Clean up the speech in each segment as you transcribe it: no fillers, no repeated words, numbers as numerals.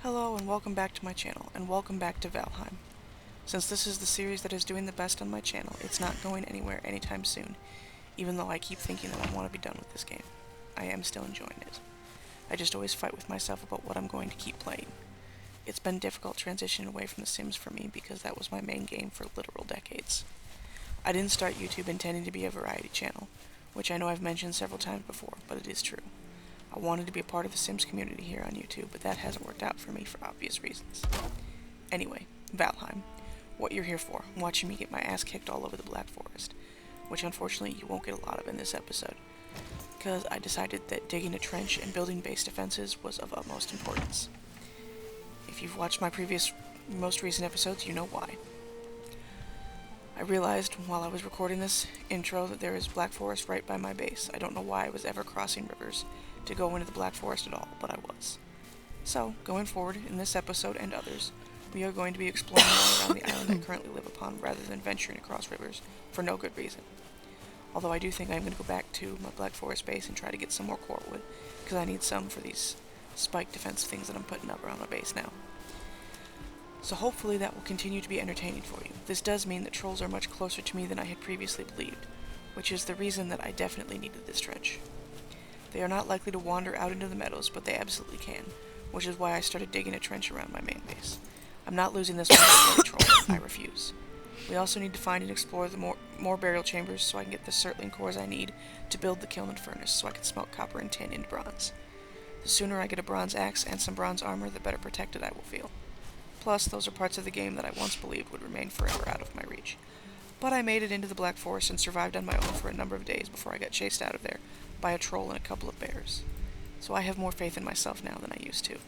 Hello and welcome back to my channel, and welcome back to Valheim. Since this is the series that is doing the best on my channel, it's not going anywhere anytime soon, even though I keep thinking that I want to be done with this game. I am still enjoying it. I just always fight with myself about what I'm going to keep playing. It's been difficult transitioning away from The Sims for me because that was my main game for literal decades. I didn't start YouTube intending to be a variety channel, which I know I've mentioned several times before, but it is true. I wanted to be a part of the Sims community here on YouTube, but that hasn't worked out for me for obvious reasons. Anyway, Valheim. What you're here for, watching me get my ass kicked all over the Black Forest, which unfortunately you won't get a lot of in this episode, because I decided that digging a trench and building base defenses was of utmost importance. If you've watched my most recent episodes, you know why. I realized while I was recording this intro that there is Black Forest right by my base. I don't know why I was ever crossing rivers to go into the Black Forest at all, but I was. So, going forward, in this episode and others, we are going to be exploring more around the island I currently live upon, rather than venturing across rivers for no good reason. Although I do think I'm going to go back to my Black Forest base and try to get some more core wood, because I need some for these spike defense things that I'm putting up around my base now. So hopefully that will continue to be entertaining for you. This does mean that trolls are much closer to me than I had previously believed, which is the reason that I definitely needed this trench. They are not likely to wander out into the meadows, but they absolutely can, which is why I started digging a trench around my main base. I'm not losing this one to a troll. I refuse. We also need to find and explore the more burial chambers so I can get the certling cores I need to build the kiln and furnace so I can smelt copper and tin into bronze. The sooner I get a bronze axe and some bronze armor, the better protected I will feel. Plus, those are parts of the game that I once believed would remain forever out of my reach. But I made it into the Black Forest and survived on my own for a number of days before I got chased out of there by a troll and a couple of bears. So I have more faith in myself now than I used to.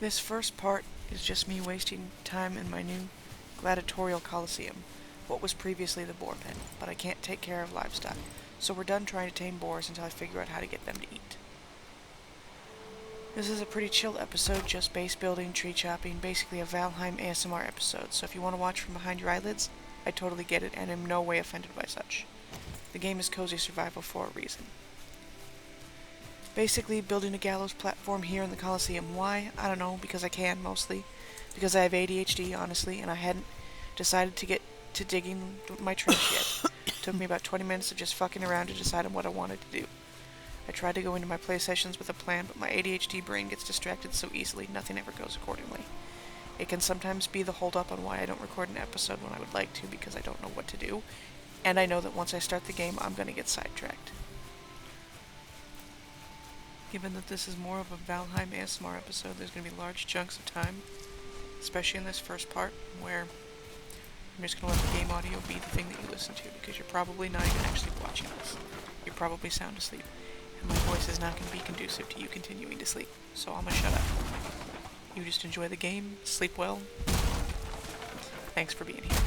This first part is just me wasting time in my new gladiatorial coliseum, what was previously the boar pen, but I can't take care of livestock, so we're done trying to tame boars until I figure out how to get them to eat. This is a pretty chill episode, just base building, tree chopping, basically a Valheim ASMR episode, so if you want to watch from behind your eyelids, I totally get it and am no way offended by such. The game is cozy survival for a reason. Basically, building a gallows platform here in the Coliseum. Why? I don't know, because I can, mostly. Because I have ADHD, honestly, and I hadn't decided to get to digging my trench yet. It took me about 20 minutes of just fucking around to decide on what I wanted to do. I tried to go into my play sessions with a plan, but my ADHD brain gets distracted so easily, nothing ever goes accordingly. It can sometimes be the hold-up on why I don't record an episode when I would like to, because I don't know what to do, and I know that once I start the game, I'm going to get sidetracked. Given that this is more of a Valheim ASMR episode, there's going to be large chunks of time, especially in this first part, where I'm just going to let the game audio be the thing that you listen to, because you're probably not even actually watching this. You're probably sound asleep, and my voice is not going to be conducive to you continuing to sleep, so I'm going to shut up. You just enjoy the game, sleep well. Thanks for being here.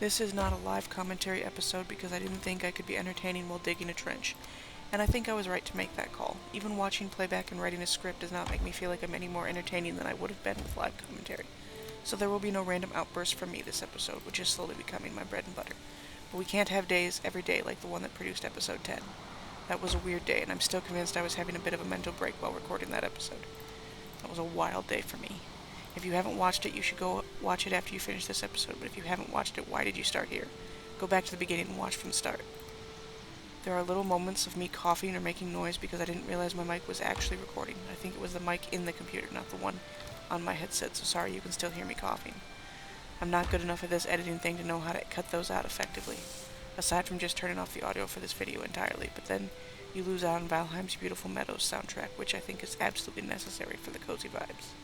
This is not a live commentary episode because I didn't think I could be entertaining while digging a trench. And I think I was right to make that call. Even watching playback and writing a script does not make me feel like I'm any more entertaining than I would have been with live commentary. So there will be no random outbursts from me this episode, which is slowly becoming my bread and butter. But we can't have days every day like the one that produced episode 10. That was a weird day, and I'm still convinced I was having a bit of a mental break while recording that episode. That was a wild day for me. If you haven't watched it, you should go watch it after you finish this episode, but if you haven't watched it, why did you start here? Go back to the beginning and watch from the start. There are little moments of me coughing or making noise because I didn't realize my mic was actually recording. I think it was the mic in the computer, not the one on my headset, so sorry you can still hear me coughing. I'm not good enough at this editing thing to know how to cut those out effectively, aside from just turning off the audio for this video entirely, but then you lose out on Valheim's Beautiful Meadows soundtrack, which I think is absolutely necessary for the cozy vibes.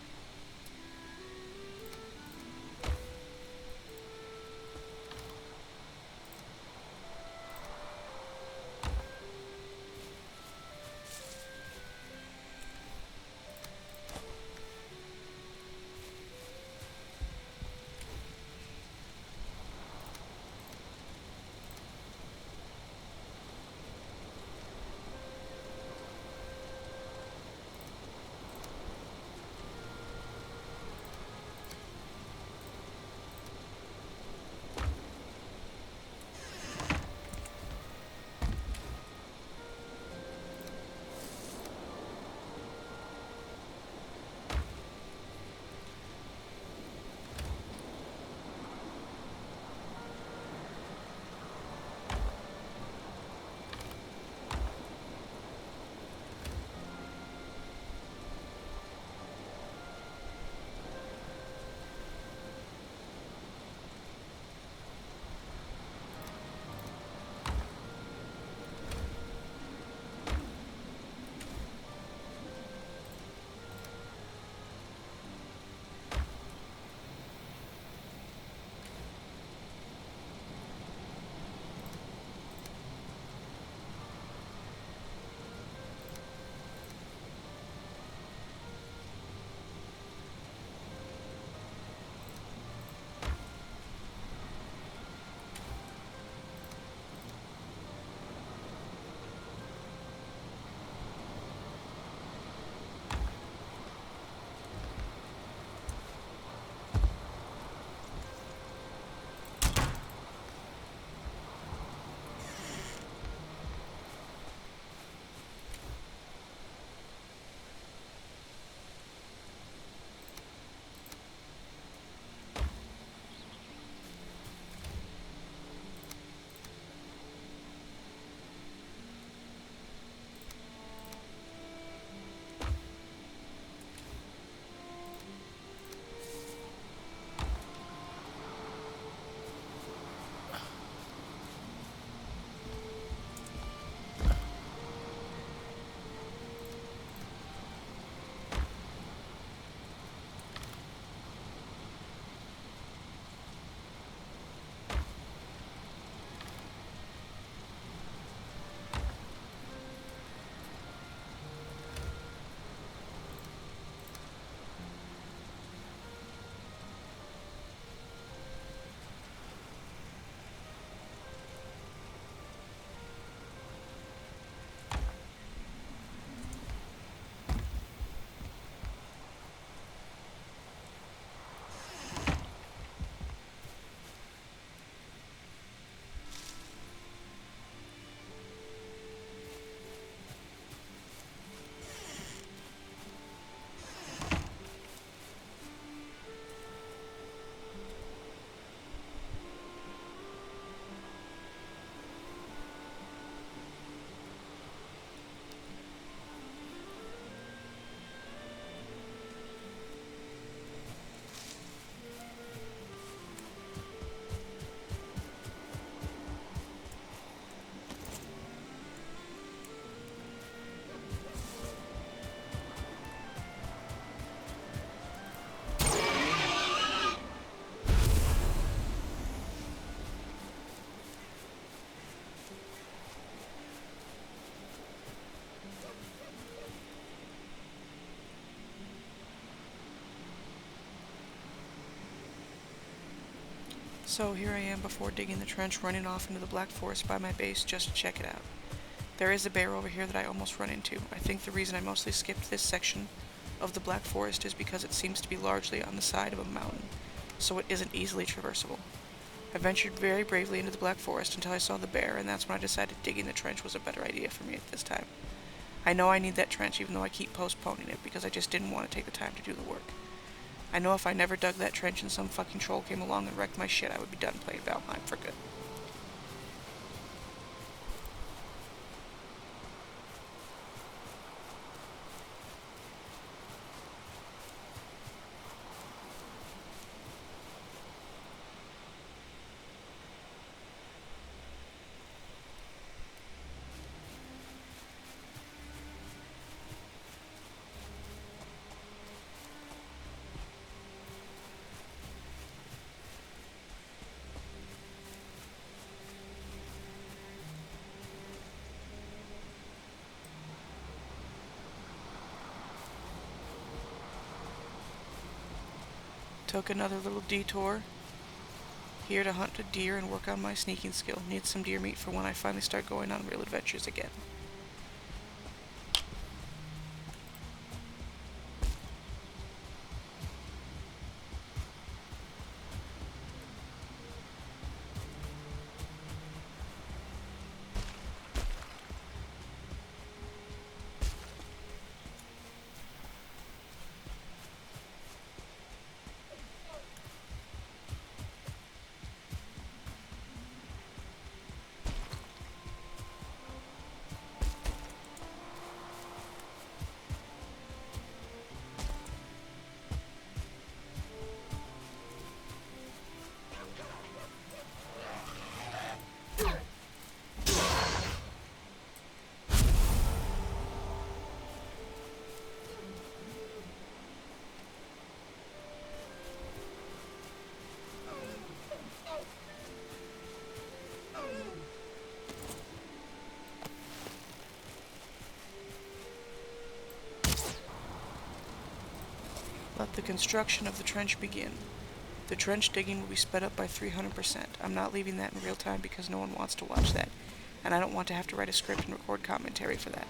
So here I am before digging the trench, running off into the Black Forest by my base just to check it out. There is a bear over here that I almost run into. I think the reason I mostly skipped this section of the Black Forest is because it seems to be largely on the side of a mountain, so it isn't easily traversable. I ventured very bravely into the Black Forest until I saw the bear, and that's when I decided digging the trench was a better idea for me at this time. I know I need that trench even though I keep postponing it because I just didn't want to take the time to do the work. I know if I never dug that trench and some fucking troll came along and wrecked my shit, I would be done playing Valheim for good. Took another little detour here to hunt a deer and work on my sneaking skill. Need some deer meat for when I finally start going on real adventures again. Let the construction of the trench begin. The trench digging will be sped up by 300%. I'm not leaving that in real time because no one wants to watch that, and I don't want to have to write a script and record commentary for that.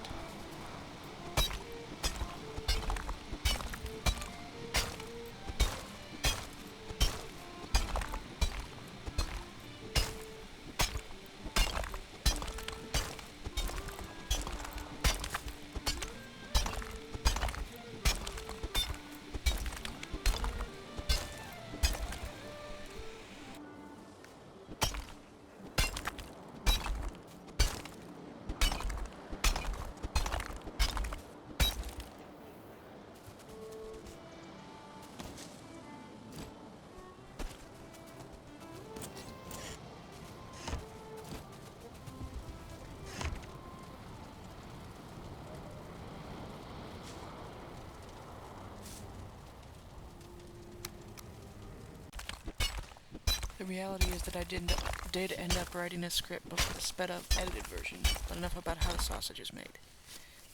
The reality is that I did end up writing a script before the sped up, edited version, but enough about how the sausage is made.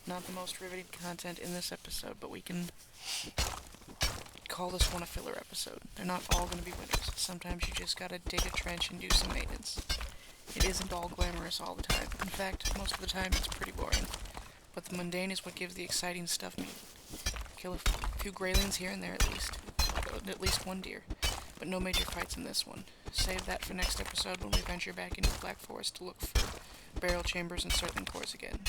Not the most riveting content in this episode, but we can call this one a filler episode. They're not all going to be winners. Sometimes you just gotta dig a trench and do some maintenance. It isn't all glamorous all the time. In fact, most of the time it's pretty boring. But the mundane is what gives the exciting stuff meaning. Kill a few greylings here and there at least one deer. But no major fights in this one. Save that for next episode when we venture back into the Black Forest to look for burial chambers and circling cores again.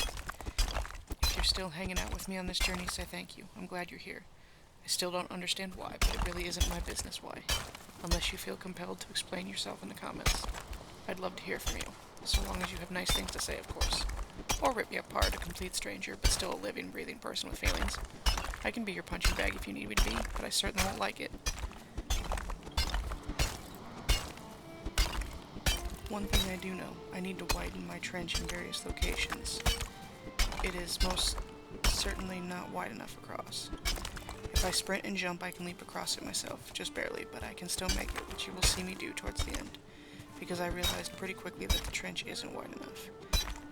If you're still hanging out with me on this journey, say thank you. I'm glad you're here. I still don't understand why, but it really isn't my business why. Unless you feel compelled to explain yourself in the comments. I'd love to hear from you, so long as you have nice things to say, of course. Or rip me apart, a complete stranger, but still a living, breathing person with feelings. I can be your punching bag if you need me to be, but I certainly won't like it. One thing I do know, I need to widen my trench in various locations. It is most certainly not wide enough across. If I sprint and jump, I can leap across it myself, just barely, but I can still make it, which you will see me do towards the end, because I realized pretty quickly that the trench isn't wide enough,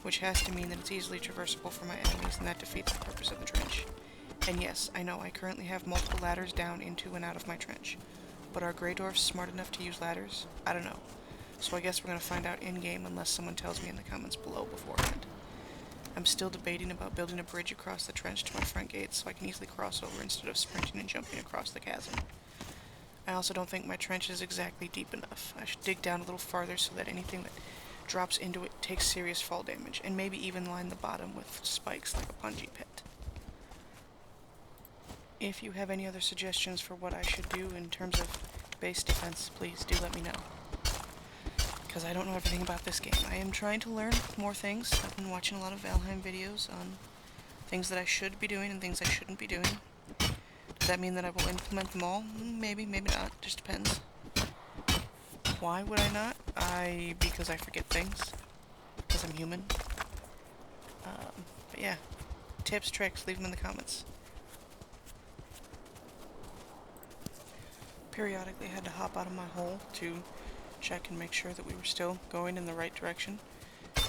which has to mean that it's easily traversable for my enemies, and that defeats the purpose of the trench. And yes, I know I currently have multiple ladders down into and out of my trench, But are Grey Dwarfs smart enough to use ladders? I don't know. So I guess we're gonna find out in-game unless someone tells me in the comments below beforehand. I'm still debating about building a bridge across the trench to my front gate so I can easily cross over instead of sprinting and jumping across the chasm. I also don't think my trench is exactly deep enough. I should dig down a little farther so that anything that drops into it takes serious fall damage, and maybe even line the bottom with spikes like a bungee pit. If you have any other suggestions for what I should do in terms of base defense, please do let me know. Because I don't know everything about this game. I am trying to learn more things. I've been watching a lot of Valheim videos on things that I should be doing and things I shouldn't be doing. Does that mean that I will implement them all? Maybe, maybe not. Just depends. Why would I not? Because I forget things. Because I'm human. But yeah. Tips, tricks, leave them in the comments. Periodically I had to hop out of my hole to check and make sure that we were still going in the right direction.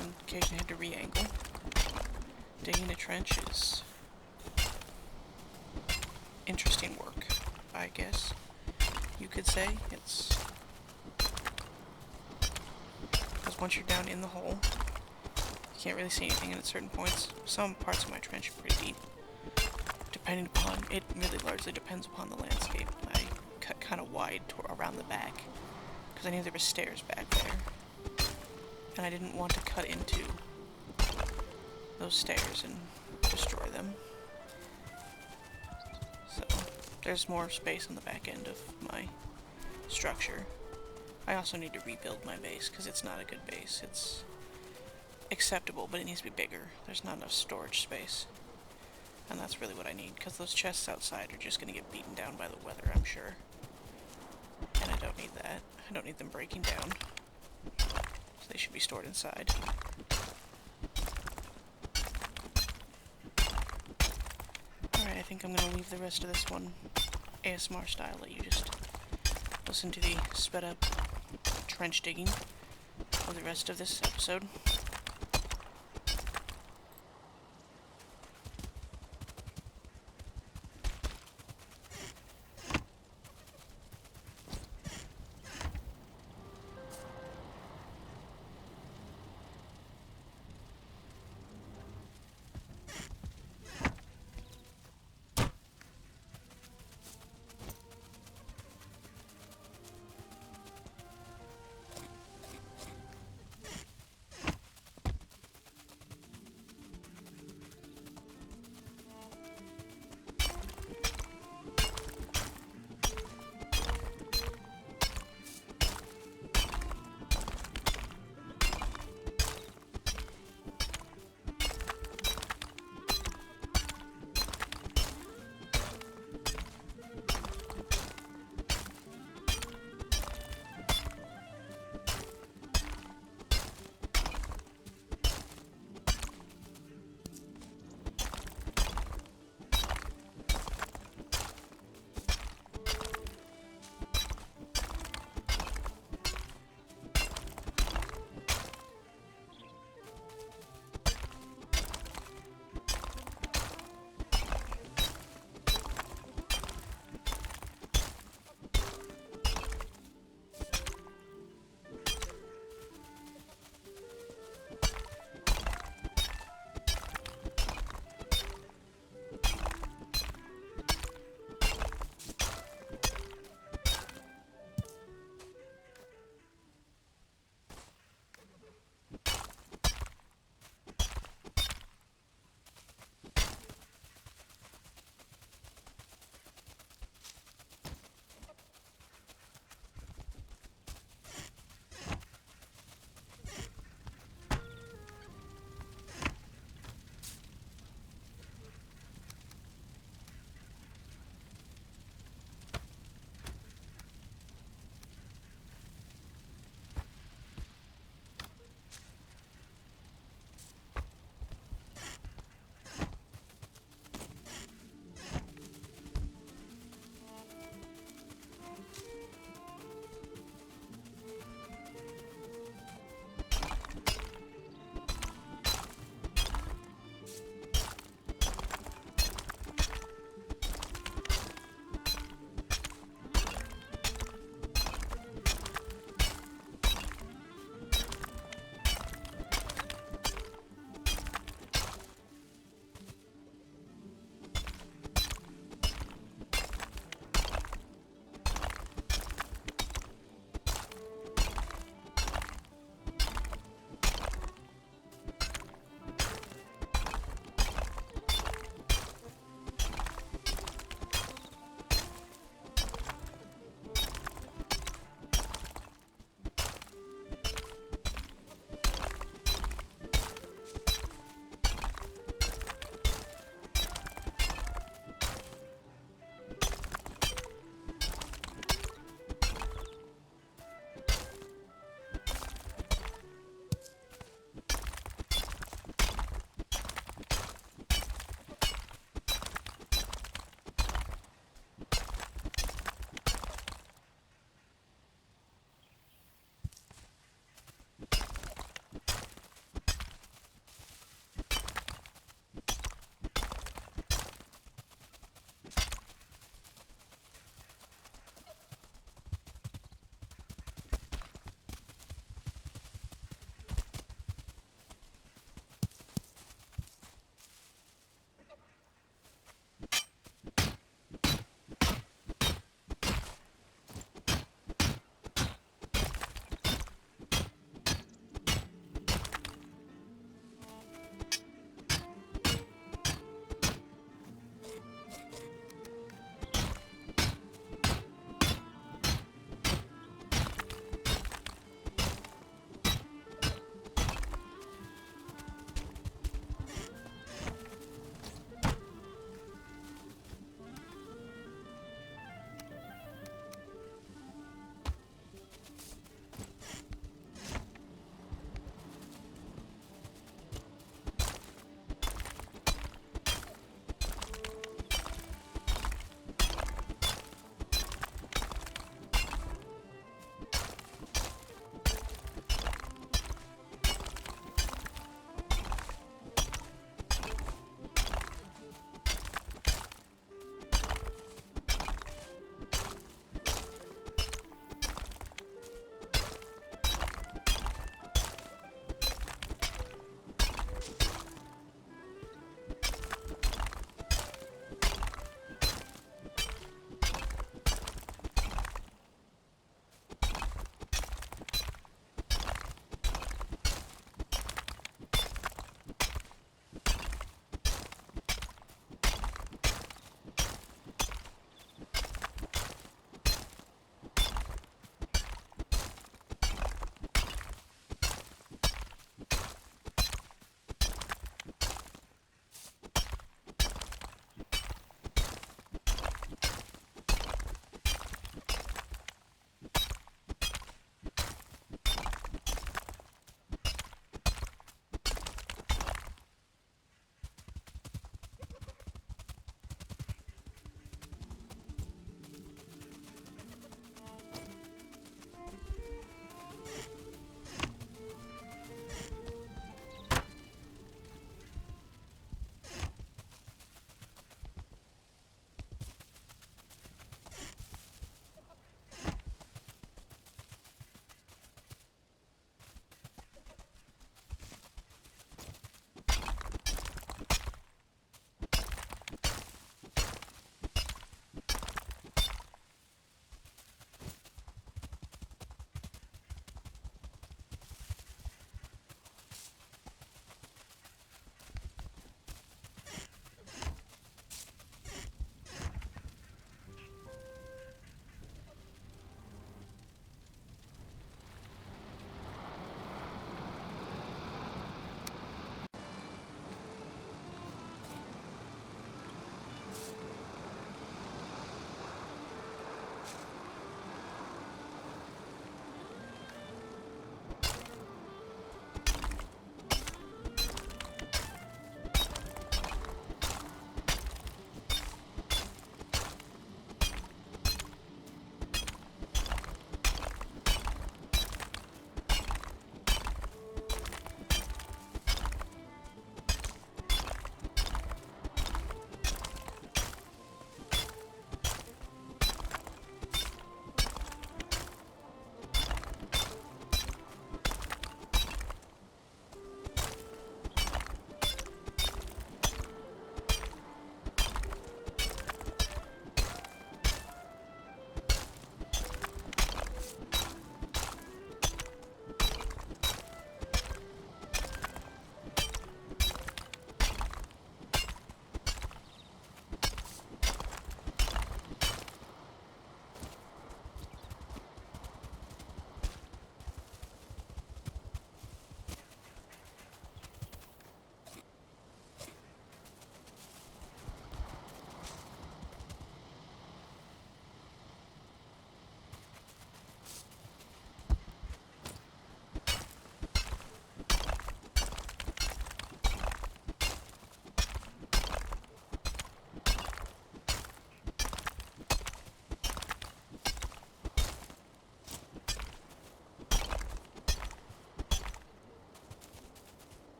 And occasionally had to re-angle. Digging a trench is interesting work, I guess you could say. It's because once you're down in the hole, you can't really see anything at certain points. Some parts of my trench are pretty deep. Depending upon, it really largely depends upon the landscape. I cut kind of wide around the back because I knew there were stairs back there, and I didn't want to cut into those stairs and destroy them. So there's more space on the back end of my structure. I also need to rebuild my base because it's not a good base. It's acceptable, but it needs to be bigger. There's not enough storage space. And that's really what I need, because those chests outside are just going to get beaten down by the weather, I'm sure. And I don't need that. I don't need them breaking down. So they should be stored inside. Alright, I think I'm going to leave the rest of this one ASMR style, let you just listen to the sped up trench digging for the rest of this episode.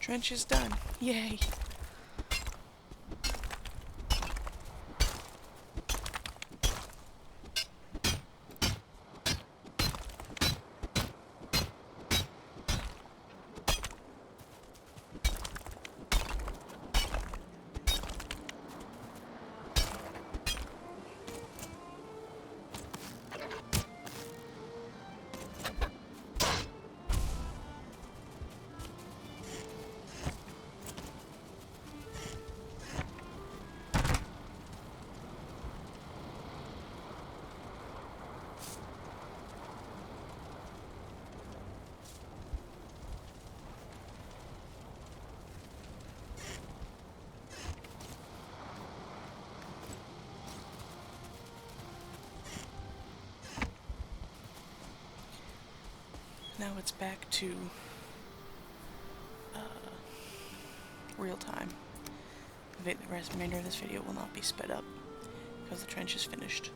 Trench is done. Yay! Now it's back to real time. The remainder of this video will not be sped up because the trench is finished.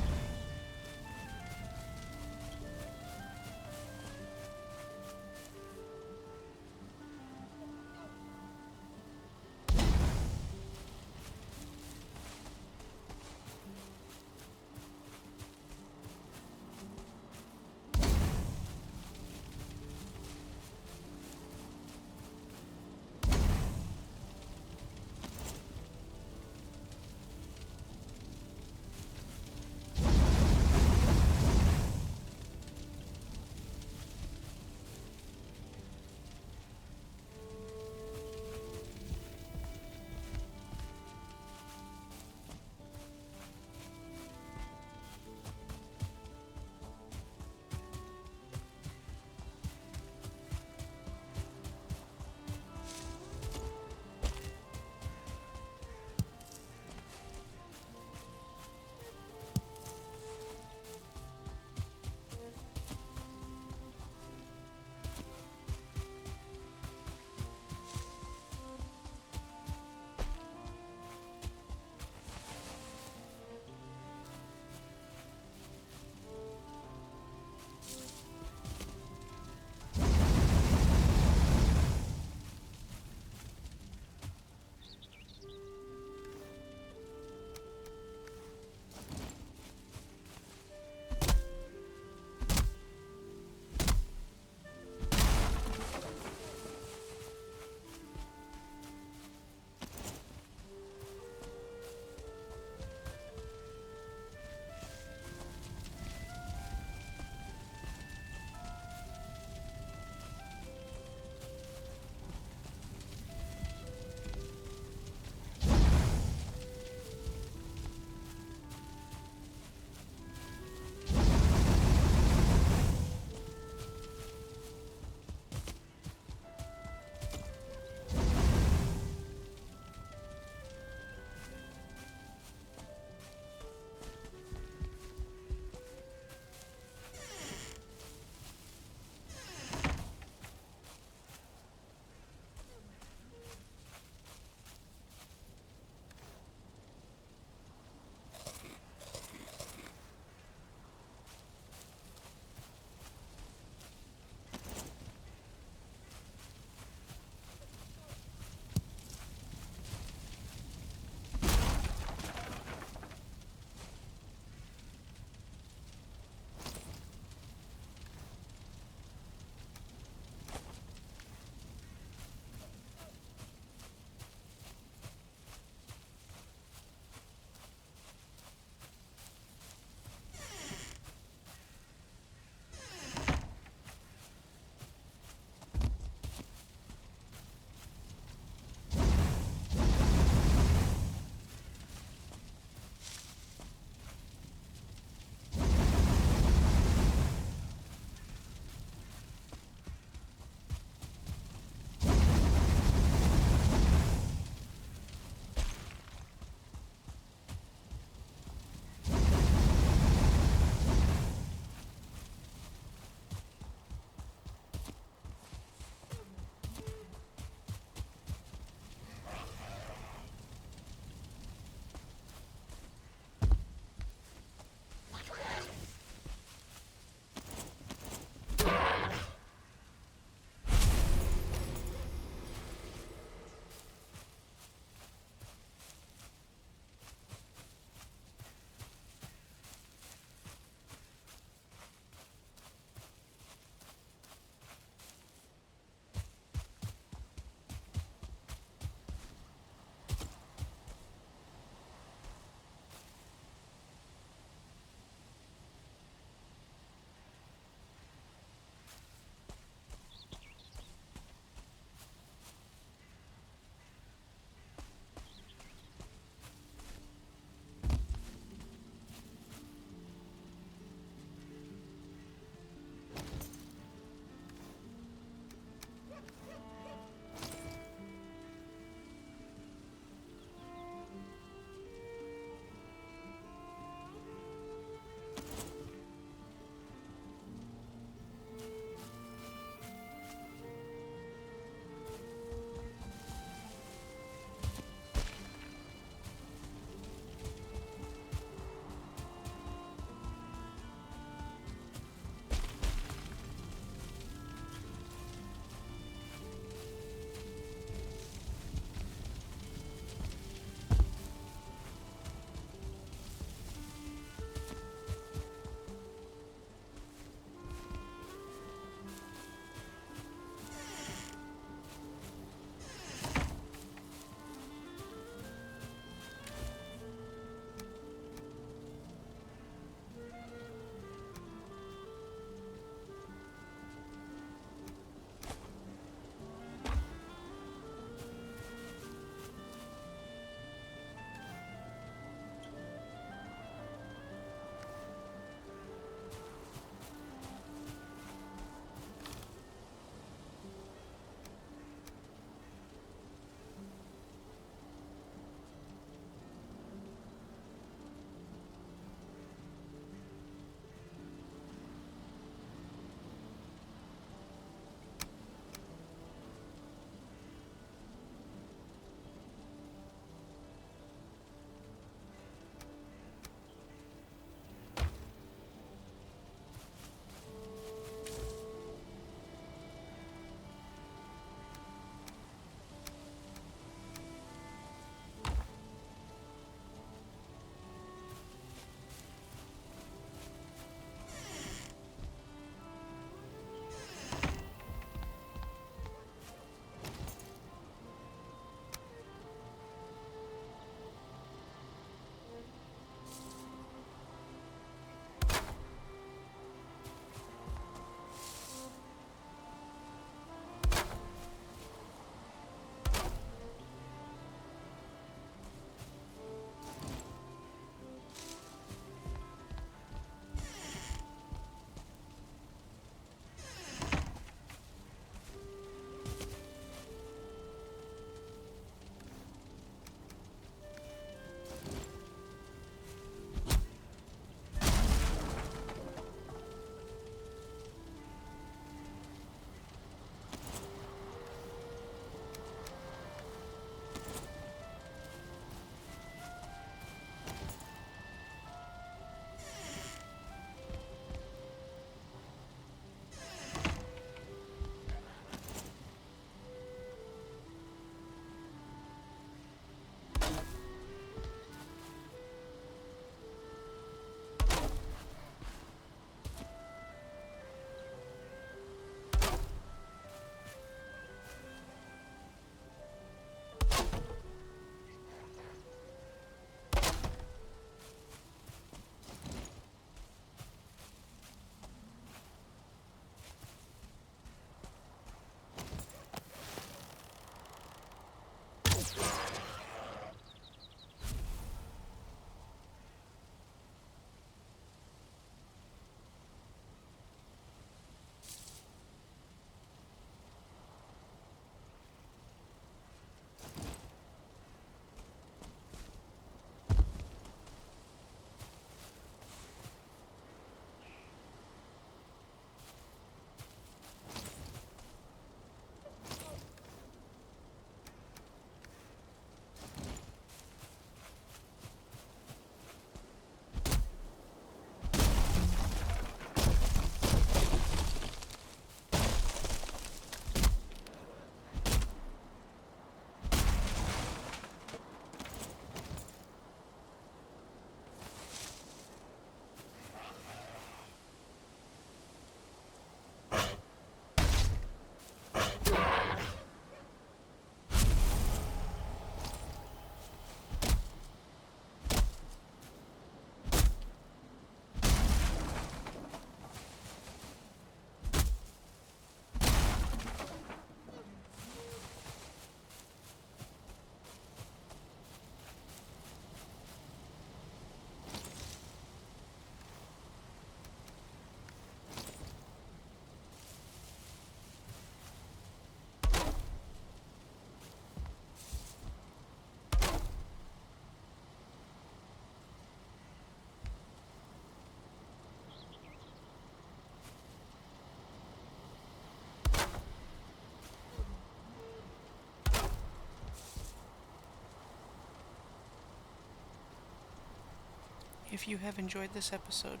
If you have enjoyed this episode,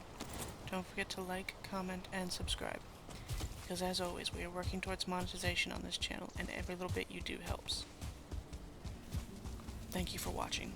don't forget to like, comment, and subscribe. Because as always, we are working towards monetization on this channel, and every little bit you do helps. Thank you for watching.